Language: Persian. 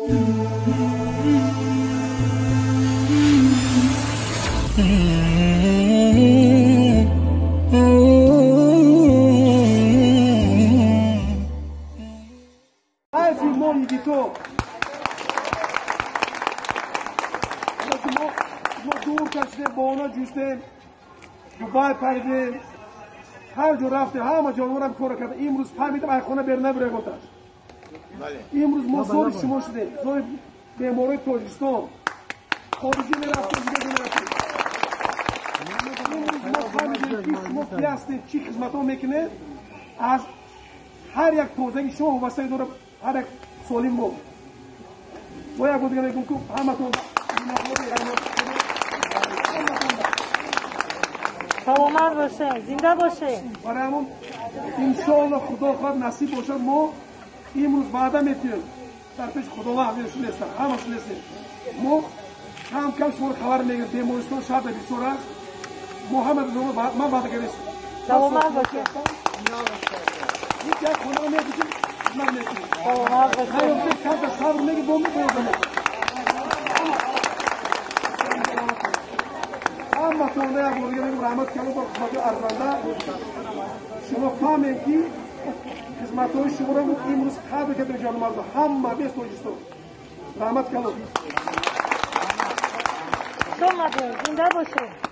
دور کشیدیم با اونا جوستیم دوبای پریدیم هر جور رفتیم همه جانور هم کار کردیم امروز فهمیدم ای خونه بر نبره گفتن امروز ما زور شما شدیم زور بیماری تاجیکستان خارجی میرفتیم دیگه نمیرفتیم امروز ما فهمیدیم که شما کی هستید چی خدمت ها میکنید از هر یک توزیع شما واسه دور هر یک سالیم ما باید بود دیگه میگم که همتون سلامت باشه زنده باشه برای همون انشاءالله خدا خواهد نصیب باشد ما امروز وعده میتونیم در پیش خدا همیشه نیستن همش نیستیم ما کم شما خبر میگیریم بیمارستان شهر بیچاره است ما همه من وعده گرفتم سلامت باشه هیچ یک خونه رو میگیم من میتونیم سلامت باشه خیلی کم صبر میگیم با میکنیم اما تو نه بودی میگم رحمت کنه با خدای ارزنده شما فهمید که خدمت‌های شما رو امروز قدر کردیم جان مردم همه بیست توجیستو رحمت کنه زنده باشه